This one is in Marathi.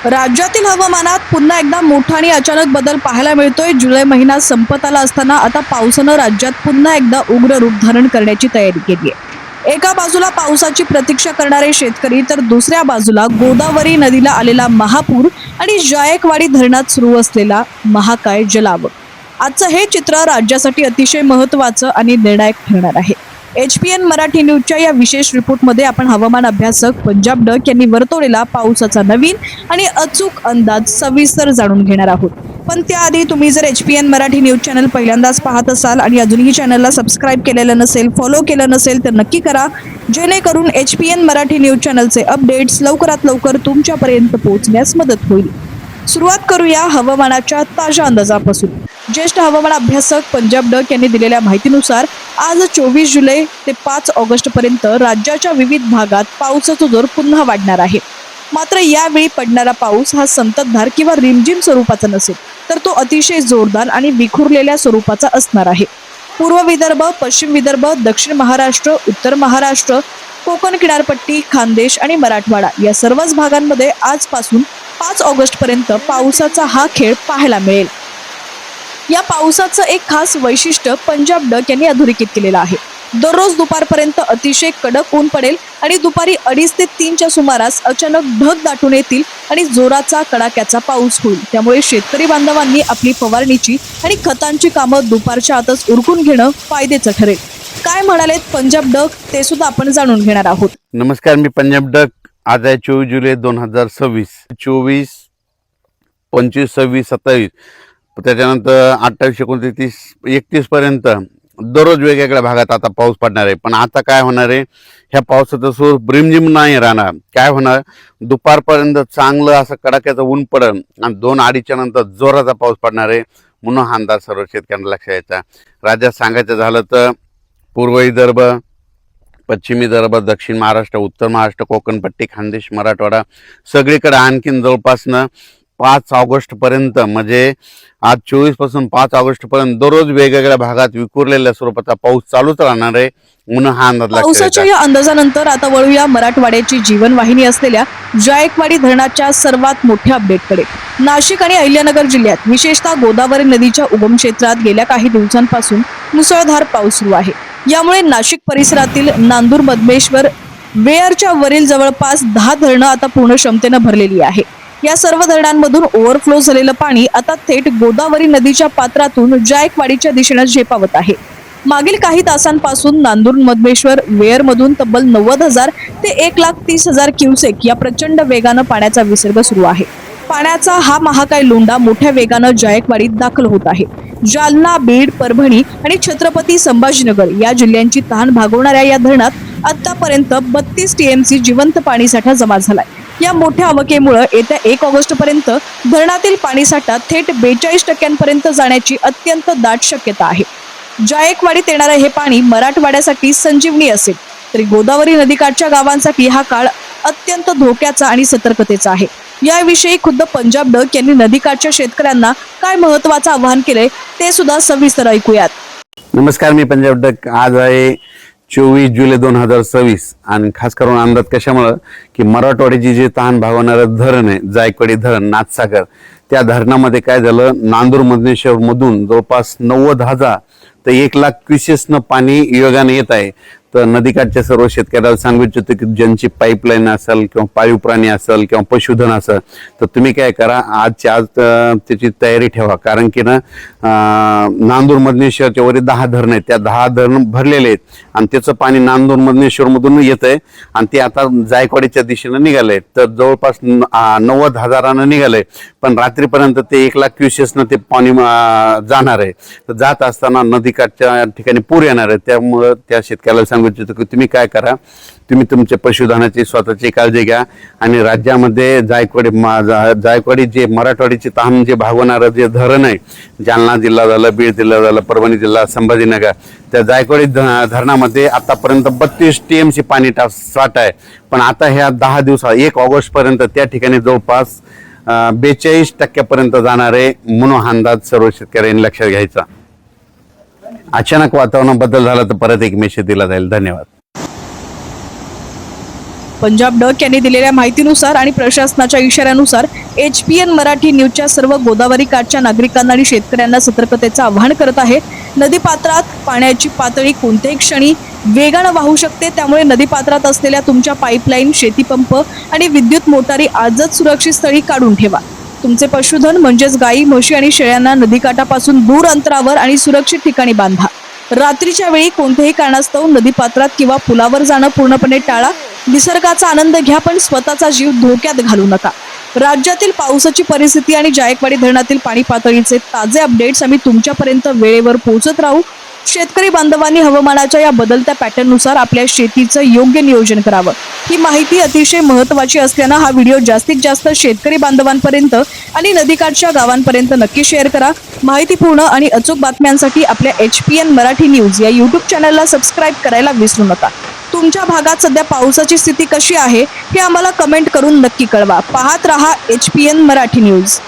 राज्यातील हवामानात पुन्हा एकदा मोठा आणि अचानक बदल पाहायला मिळतोय। जुलै महिना संपत आला असताना आता पावसानं राज्यात पुन्हा एकदा उग्र रूप धारण करण्याची तयारी केली आहे। एका बाजूला पावसाची प्रतीक्षा करणारे शेतकरी तर दुसऱ्या बाजूला गोदावरी नदीला आलेला महापूर आणि जायकवाडी धरणात सुरू असलेला महाकाय जलाव। आजचं हे चित्र राज्यासाठी अतिशय महत्त्वाचं आणि निर्णायक ठरणार आहे। HPN मराठी न्यूजच्या या विशेष रिपोर्टमध्ये आपण हवामान अभ्यासक पंजाब डक यांनी वर्तवलेला पावसाचा नवीन आणि अचूक अंदाज सविस्तर जाणून घेणार आहोत। पण त्याआधी तुम्ही जर HPN मराठी न्यूज चॅनल पहिल्यांदाच पाहत असाल आणि अजूनही चॅनलला सबस्क्राइब केलेलं नसेल, फॉलो केलं नसेल तर नक्की करा, जेणेकरून HPN मराठी न्यूज चॅनलचे अपडेट्स लवकरात लवकर तुमच्यापर्यंत पोहोचण्यास मदत होईल। सुरुवात करूया हवामानाच्या ताज्या अंदाजापासून। ज्येष्ठ हवामान अभ्यासक पंजाब डक यांनी दिलेल्या माहितीनुसार आज 24 जुलै ते 5 ऑगस्ट पर्यंत राज्याच्या विविध भागात पावसाचा जोर पुन्हा वाढणार आहे। मात्र यावेळी पडणारा पाऊस हा संततधार किंवा रिमझिम स्वरूपाचा नसेल, तर तो अतिशय जोरदार आणि विखुरलेल्या स्वरूपाचा असणार आहे। पूर्व विदर्भ, पश्चिम विदर्भ, दक्षिण महाराष्ट्र, उत्तर महाराष्ट्र, कोकण किनारपट्टी, खानदेश आणि मराठवाडा या सर्वच भागांमध्ये आजपासून 5 ऑगस्ट पर्यंत पावसाचा हा खेळ पाहायला मिळेल। या पावसाचं एक खास वैशिष्ट्य पंजाब डक यांनी अधोरेखित केलेलं आहे। दररोज दुपारपर्यंत अतिशय कडक ऊन पडेल आणि दुपारी 2:30 ते 3च्या सुमारास अचानक ढग दाटून येतील आणि जोराचा कडाक्याचा पाऊस होईल। त्यामुळे शेतकरी बांधवांनी आपली फवारणीची आणि खतांची कामं दुपारच्या आतच उरकून घेणं फायद्याचं ठरेल। काय म्हणालेत पंजाब डक ते सुद्धा आपण जाणून घेणार आहोत। नमस्कार, मी पंजाब डक। आज आहे 24 जुलै 2026। 24, 25, 26, 27 त्याच्यानंतर 28, 29, 31 पर्यंत दररोज वेगवेगळ्या भागात आता पाऊस पडणार आहे। पण आता काय होणार आहे, ह्या पावसाचं स्वरूप रिमझिम नाही राहणार। काय होणार, दुपारपर्यंत चांगलं असं कडाक्याचं ऊन पडेल आणि 2-2:30च्या नंतर जोराचा पाऊस पडणार आहे। म्हणून हा अंदाज सर्व शेतकऱ्यांना लक्षात यायचा। राज्यात सांगायचं झालं तर पूर्व विदर्भ, पश्चिम विदर्भ, दक्षिण महाराष्ट्र, उत्तर महाराष्ट्र, कोकणपट्टी, खानदेश, मराठवाडा सगळीकडे आणखीन जवळपासनं 5 ऑगस्ट पर्यंत, म्हणजे आज 24 पासून 5 ऑगस्ट पर्यंत दररोज वेगवेगळ्या भागात विखुरलेल्या स्वरूपाचा पाऊस चालूच राहणार आहे। म्हणून हा अंदाज पावसाच्या या अंदाजानंतर आता वळूया मराठवाड्याची जीवनवाहिनी असलेल्या जायकवाडी धरणाच्या सर्वात मोठ्या अपडेटकडे। नाशिक आणि अहिल्यानगर जिल्ह्यात विशेषतः गोदावरी नदीच्या उगम क्षेत्रात गेल्या काही दिवसांपासून मुसळधार पाऊस सुरू आहे। यामुळे नाशिक परिसरातील नांदूर, मधमेश्वर, वेअरच्या वरील जवळपास 10 धरणं आता पूर्ण क्षमतेनं भरलेली आहे। या सर्व धरणांमधून ओव्हरफ्लो झालेलं पाणी आता थेट गोदावरी नदीच्या पात्रातून जायकवाडीच्या दिशेने झेपावत आहे। मागील काही तासांपासून नांदूर, मधमेश्वर, वेअरमधून तब्बल 90,000 ते 1,30,000 क्युसेक या प्रचंड वेगानं पाण्याचा विसर्ग सुरू आहे। पाण्याचा हा महाकाय लोंढा मोठ्या वेगानं जायकवाडीत दाखल होत आहे। जालना, बीड, परभणी आणि छत्रपती संभाजीनगर या जिल्ह्यांची तहान भागवणाऱ्या या धरणात आतापर्यंत 32 TMC जिवंत पाणीसाठा जमा झालाय। या मोठ्या आवकेमुळे येत्या 1 ऑगस्ट पर्यंत धरणातील पाणीसाठा थेट 42% जाण्याची अत्यंत दाट शक्यता आहे। जायकवाडीत येणारे हे पाणी मराठवाड्यासाठी संजीवनी असेल, तरी गोदावरी नदीकाठच्या गावांसाठी हा काळ अत्यंत धोक्याचा आणि सतर्कतेचा आहे। याविषयी खुद्द पंजाब डक यांनी नदीकाठच्या शेतकऱ्यांना काय महत्त्वाचं आवाहन केले ते सुद्धा सविस्तर ऐकूयात। नमस्कार, मी पंजाब डक। आज आहे 24 जुलै 2026 आणि खास करून अंदाज कशामुळे की मराठवाड्याची जे तहान भागवणारं धरण आहे जायकवाडी धरण, नाथसागर, त्या धरणामध्ये काय झालं, नांदूर, मधमेश्वर मधून जवळपास 90,000 ते 1,00,000 क्युसेसनं पाणी योगाने येत आहे। तर नदीकाठच्या सर्व शेतकऱ्याला सांगू इच्छितो की ज्यांची पाईपलाईन असेल किंवा पाळीव प्राणी असेल किंवा पशुधन असेल तर तुम्ही काय करा, आजच्या आज त्याची तयारी ठेवा। कारण की ना नांदूर, मधमेश्वरच्या वरील 10 धरण आहेत, त्या 10 धरण भरलेले आहेत आणि त्याचं पाणी नांदूर, मधमेश्वर मधून येत आहे आणि ते आता जायकवाडीच्या दिशेनं निघालंय। तर जवळपास 90,000 निघालंय, पण रात्रीपर्यंत ते 1,00,000 क्युसेसनं ते पाणी जाणार आहे। तर जात असताना नदीकाठच्या ठिकाणी पूर येणार आहे। त्यामुळं त्या शेतकऱ्याला सांगू इच्छितो की तुम्ही काय करा, तुम्ही तुमच्या पशुधनाची स्वतःची काळजी घ्या आणि राज्यामध्ये जायकवाडी जे मराठवाडीची तहान जे भागवणारं जे धरण आहे, जालना जिल्हा झालं, बीड जिल्हा झालं, परभणी जिल्हा, संभाजीनगर, त्या जायकवाडी धरणामध्ये आतापर्यंत 32 TMC पाणी साठा आहे। पण आता ह्या 10 दिवसात 1 ऑगस्ट पर्यंत त्या ठिकाणी जवळपास 42% जाणार आहे। म्हणून हा अंदाज सर्व शेतकऱ्यांनी लक्षात घ्यायचा। अचानक वातावरण बदल झाला तर परत एक मेसेज दिला जाईल। धन्यवाद। पंजाब डक यांनी दिलेल्या माहितीनुसार आणि प्रशासनाच्या इशाऱ्यानुसार HPN मराठी न्यूजच्या सर्व गोदावरी काठच्या नागरिकांना आणि शेतकऱ्यांना सतर्कतेचं आवाहन करत आहे. नदीपात्रात पाण्याची पातळी कोणत्याही क्षणी वेगानं वाहू शकते, त्यामुळे नदीपात्रात असलेल्या तुमच्या पाईपलाईन, शेतीपंप आणि विद्युत मोटारी आजच सुरक्षित स्थळी काढून ठेवा. तुमचे पशुधन म्हणजेच गायी, म्हशी आणि शेळ्यांना नदीकाठापासून दूर अंतरावर आणि सुरक्षित ठिकाणी बांधा. रात्रीच्या वेळी कोणत्याही कारणास्तव नदीपात्रात किंवा पुलावर जाणं पूर्णपणे टाळा. निसर्गाचा आनंद घ्या, पण स्वतःचा जीव धोक्यात घालू नका. राज्यातील पावसाची परिस्थिती आणि जायकवाडी धरणातील पाणी पातळीचे ताजे अपडेट्स आम्ही तुमच्यापर्यंत वेळेवर पोहोचत राहू. शेतकरी बांधवांनी हवामानाच्या या बदलत्या पॅटर्ननुसार आपल्या शेतीचं योग्य नियोजन करावं. ही माहिती अतिशय महत्त्वाची असल्यानं हा व्हिडिओ जास्तीत जास्त शेतकरी बांधवांपर्यंत आणि नदीकाठच्या गावांपर्यंत नक्की शेअर करा. माहितीपूर्ण आणि अचूक बातम्यांसाठी आपल्या HPN मराठी न्यूज या YouTube चॅनलला सबस्क्राईब करायला विसरू नका. तुमच्या भागात सध्या पावसाची स्थिती कशी आहे हे आम्हाला कमेंट करून नक्की कळवा. पाहत रहा HPN मराठी न्यूज.